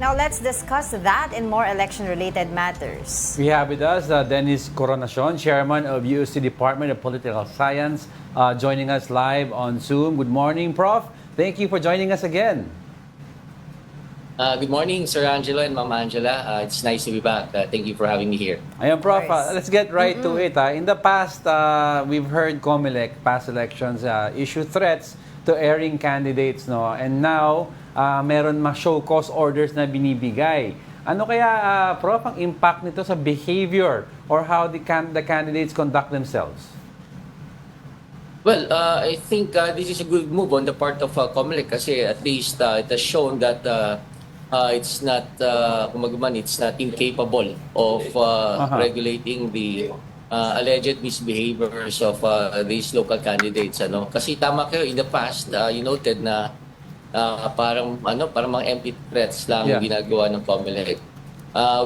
Now let's discuss that and more election-related matters. We have with us Dennis Coronacion, Chairman of UST Department of Political Science, joining us live on Zoom. Good morning, Prof. Thank you for joining us again. Good morning, Sir Angelo and Ma'am Angela. It's nice to be back. Thank you for having me here. Ayan, Prof. course. Let's get right to it. In the past, we've heard COMELEC, past elections, issue threats to airing candidates, no? And now, meron ma-show cause orders na binibigay. Ano kaya, Prof, ang impact nito sa behavior or how the candidates conduct themselves? Well, I think this is a good move on the part of COMELEC kasi at least it has shown that it's not, it's not incapable of regulating the alleged misbehaviors of these local candidates. Ano? Kasi tama kayo, in the past, you noted na parang mga empty threats lang ginagawa ng COMELEC.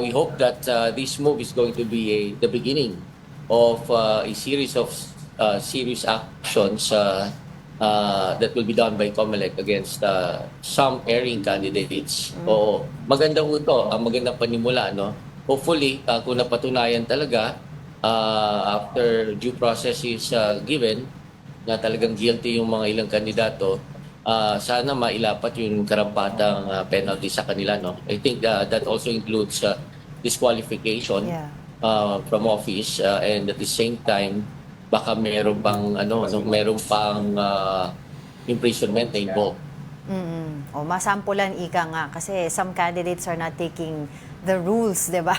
We hope that this move is going to be the beginning of a series of serious actions that will be done by COMELEC against some airing candidates. O maganda ho ito, magandang panimula. No? Hopefully, kung napatunayan talaga, after due process is given, na talagang guilty yung mga ilang kandidato, sana mailapat yung karampatang penalty sa kanila. No? I think that also includes disqualification from office and at the same time, baka meron pang imprisonment na involved. O masampulan ika nga kasi some candidates are not taking the rules, 'di ba?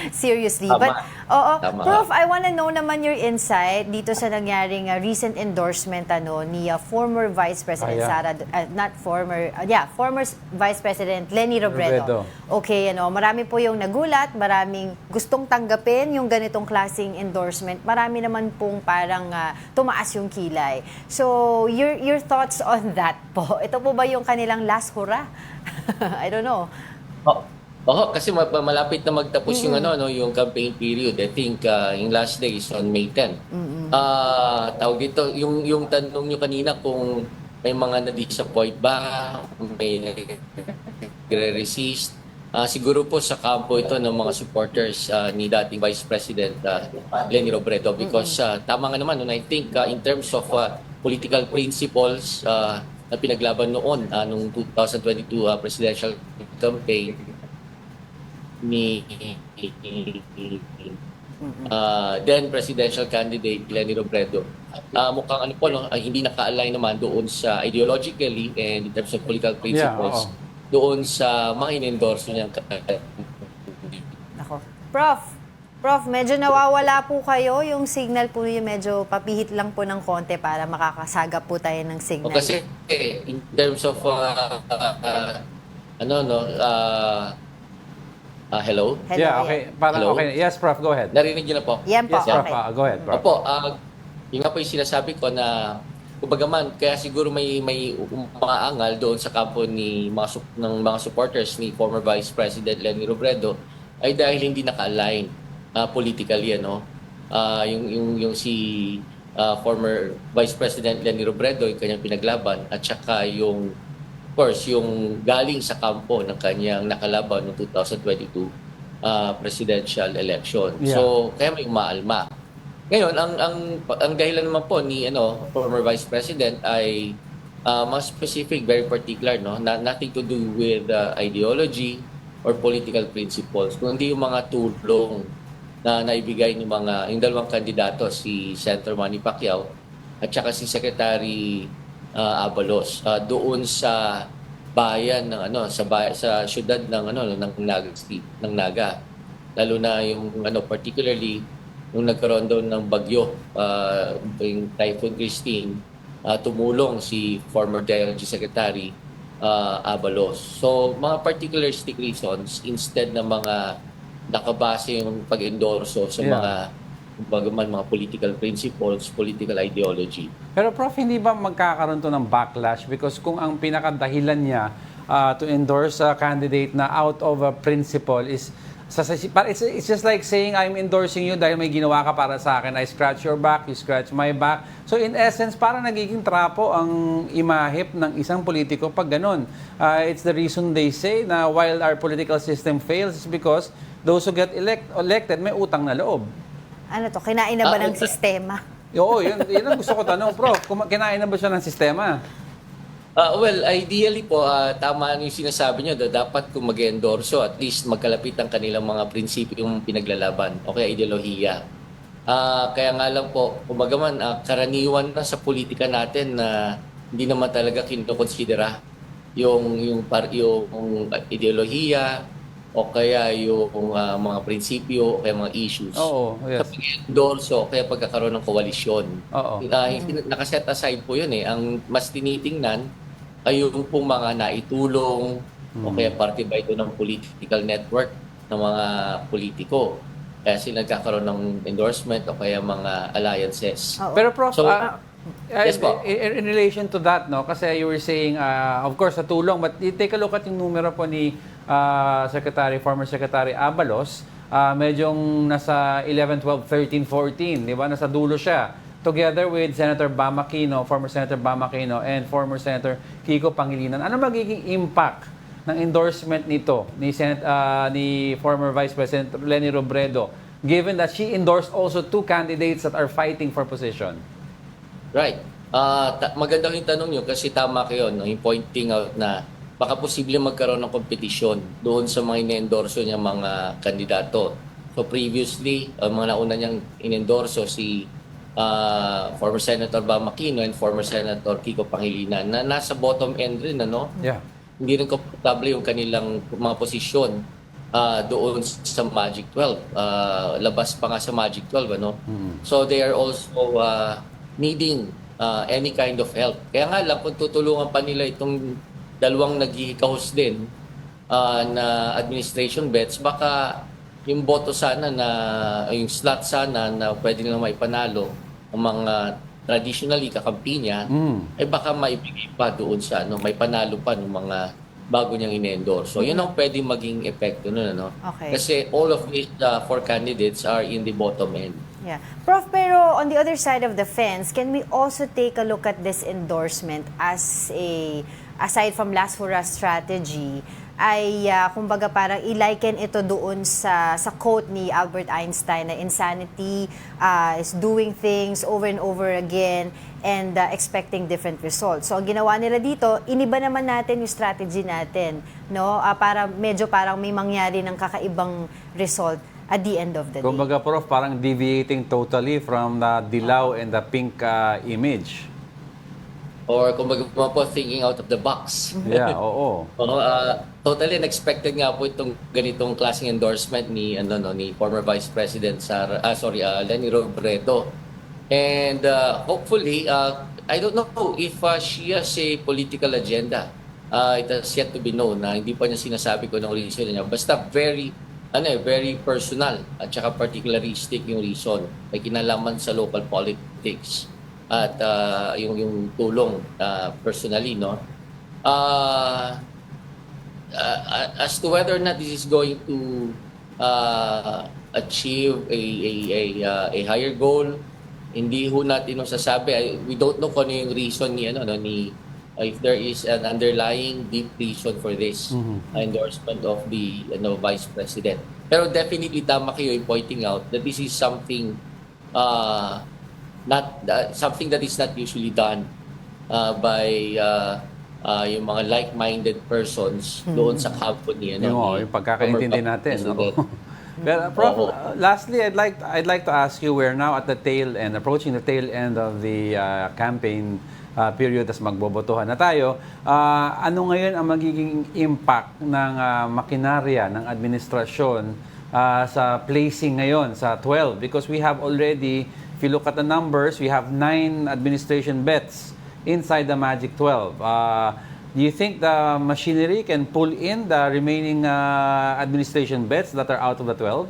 Seriously. Tama. But Tama. Prof, I wanna know naman your insight dito sa nangyaring recent endorsement ni former Vice President former Vice President Leni Robredo. Okay, marami po yung nagulat, maraming gustong tanggapin yung ganitong klaseng endorsement. Marami naman pong parang tumaas yung kilay. So, your thoughts on that po? Ito po ba yung kanilang last hurrah? I don't know. Kasi malapit na magtapos yung yung campaign period. I think yung last day is on May 10. Tawag dito, yung tanong nyo kanina kung may mga na-disappoint ba, may nagre-resist. Siguro po sa kampo ito ng mga supporters ni dating Vice President Leni Robredo because tama nga naman, I think in terms of political principles na pinaglaban noon nung 2022 presidential campaign, ni then presidential candidate Leni Robredo. Mukhang hindi naka-align naman doon sa ideologically and in terms of political principles doon sa mga in-endorse niyang Nako. Prof, medyo nawawala po kayo. Yung signal po niyo medyo papihit lang po ng konti para makakasagap po tayo ng signal. Kasi in terms of hello? Yeah, okay. Parang Hello? okay. Yes, Prof, go ahead. Narinig niyo na po? Yan po, Yes, Prof. okay. Go ahead, Prof. Opo, yun nga po yung sinasabi ko na kumbaga man, kaya siguro may umaangal doon sa kampo ng mga supporters ni former Vice President Leni Robredo ay dahil hindi naka-align politically, yung si former Vice President Leni Robredo, yung kanyang pinaglaban, at saka yung galing sa kampo ng kanyang nakalaban noong 2022 presidential election. Yeah. So, kaya may umaalma. Ngayon, ang dahilan naman po ni former Vice President ay mas specific, very particular, nothing to do with ideology or political principles, kundi yung mga tulong na naibigay ng yung dalawang kandidato, si Senator Manny Pacquiao at saka si Secretary Abalos doon sa bayan ng sa syudad ng Naga, lalo na yung particularly nung nagkaroon doon ng bagyo yung Typhoon Christine, tumulong si former DILG Secretary Abalos. So mga particularistic reasons instead na mga nakabase yung pag-endorso sa mga political principles, political ideology. Pero Prof, hindi ba magkakaroon to ng backlash? Because kung ang pinakadahilan niya to endorse a candidate na out of a principle is It's just like saying I'm endorsing you dahil may ginawa ka para sa akin. I scratch your back, you scratch my back. So in essence, parang nagiging trapo ang imahip ng isang politiko pag ganun. It's the reason they say na while our political system fails is because those who get elected may utang na loob. Ano to, kinain na ba ng sistema? Oo, yun ang gusto ko tanong, Prof. Kinain na ba siya ng sistema? Well, ideally po, tama yung sinasabi nyo, dapat kung mag-endorso, at least magkalapit ang kanilang mga prinsipyo yung pinaglalaban o kaya ideolohiya. Kaya nga lang po, kumagaman, karaniwan na sa politika natin na hindi naman talaga kinukonsidera yung ideolohiya o kaya yung mga prinsipyo o kaya mga issues. Oo, yes. Sa pag-endorso o kaya pagkakaroon ng koalisyon. Oo. Nakaset aside po yun eh. Ang mas tinitingnan ay yung pong mga naitulong o kaya parte ba ito ng political network ng mga politiko. Kaya sila nagkakaroon ng endorsement o kaya mga alliances. Oo. Pero Prof, So, yes po. in relation to that, no, kasi you were saying, of course, sa tulong, but you take a look at yung numero po ni former Secretary Abalos, medyong nasa 11, 12, 13, 14, di ba? Nasa dulo siya. Together with Senator Bam Aquino, former Senator Bam Aquino, and former Senator Kiko Pangilinan. Ano magiging impact ng endorsement nito ni former Vice President Leni Robredo, given that she endorsed also two candidates that are fighting for position? Right. Magandang yung tanong nyo kasi tama kayo, no? Yung pointing out na baka posible magkaroon ng kompetisyon doon sa mga in-endorso niya mga kandidato. So previously, mga nauna niyang in-endorso si former Senator Bam Aquino and former Senator Kiko Pangilinan na nasa bottom end rin, ano? Yeah. Hindi rin komportable yung kanilang mga posisyon doon sa Magic 12. Labas pa nga sa Magic 12, ano? So they are also needing any kind of help. Kaya nga lang, kung tutulungan pa nila itong dalawang naghihikahos din na administration bets, baka yung boto sana na, yung slot sana na pwede nilang maipanalo ang mga traditionally kakampi niya, ay baka maibigay pa doon sa may panalo pa ng mga bago niyang in-endorse. So, yun ang pwede maging epekto nun, ano? Okay. Kasi all of these four candidates are in the bottom end. Yeah. Prof, pero on the other side of the fence, can we also take a look at this endorsement as aside from last for us strategy, ay kumbaga parang i-liken ito doon sa quote ni Albert Einstein na insanity is doing things over and over again and expecting different results. So ang ginawa nila dito, iniba naman natin yung strategy natin, no? Para medyo parang may mangyari ng kakaibang result at the end of the day. Kumbaga, Prof, parang deviating totally from the dilaw and the pink image. Or kumbaga po, thinking out of the box. Yeah, oo. Totally unexpected nga po itong ganitong klaseng endorsement ni former Vice President Leni Robredo. And hopefully, I don't know if she has a political agenda. It has yet to be known na hindi pa niya sinasabi ko ng reason niya. Basta very personal at saka particularistic yung reason. May kinalaman sa local politics at yung tulong personally, no? As to whether or not this is going to achieve a higher goal, hindi ho natin masasabi. We don't know kung ano yung reason ni if there is an underlying deep reason for this endorsement of the Vice President. Pero definitely tama kayo in pointing out that this is something something that is not usually done by yung mga like-minded persons doon sa kampo ni yung pagkakaintindi natin, no? Pero Prof, lastly, I'd like to ask you, we're now at the approaching the tail end of the campaign period, as magbobotohan na tayo. Ano ngayon ang magiging impact ng makinarya ng administrasyon sa placing ngayon sa 12? Because we have already, if you look at the numbers, we have 9 administration bets inside the Magic 12. Do you think the machinery can pull in the remaining administration bets that are out of the 12?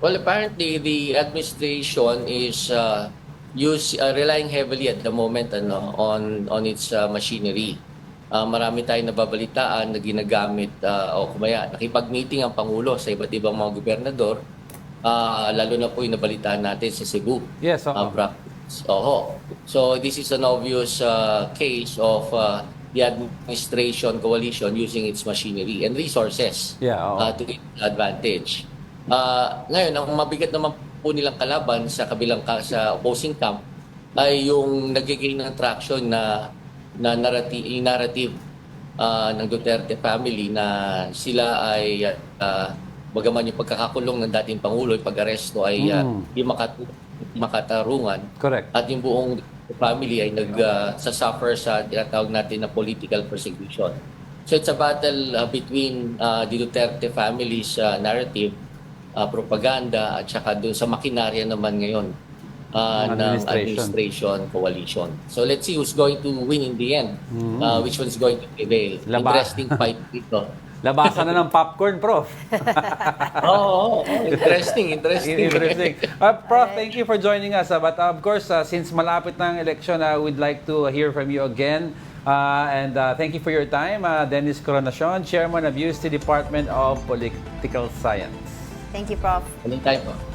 Well, apparently the administration is relying heavily at the moment on its machinery. marami tayong nababalitaan na ginagamit o kumaya nakipag-meeting ang Pangulo sa iba't ibang mga gobernador, lalo na po yung nabalitaan natin sa Cebu. Yes, oo. Practice. Oo. So this is an obvious case of the administration coalition using its machinery and resources Yeah, oo. to its advantage. Ngayon, ang mabigat naman po nilang kalaban sa sa opposing camp ay yung nagiging ng traction na narrative ng Duterte family na sila ay bagaman yung pagkakakulong ng dating Pangulo, yung pag-aresto ay di makatarungan. Correct. At yung buong family ay nagsasuffer sa tinatawag natin na political persecution. So it's a battle between the Duterte family's narrative, propaganda, at saka dun sa makinarya naman ngayon ng administration coalition. So let's see who's going to win in the end. Which one's going to prevail. Interesting fight dito. Labasan na ng popcorn, Prof. Oo, interesting. Interesting. Prof, thank you for joining us. But of course, since malapit na ang election, we'd like to hear from you again. And thank you for your time. Dennis Coronacion, Chairman of UST Department of Political Science. Thank you, Prof. Anytime po.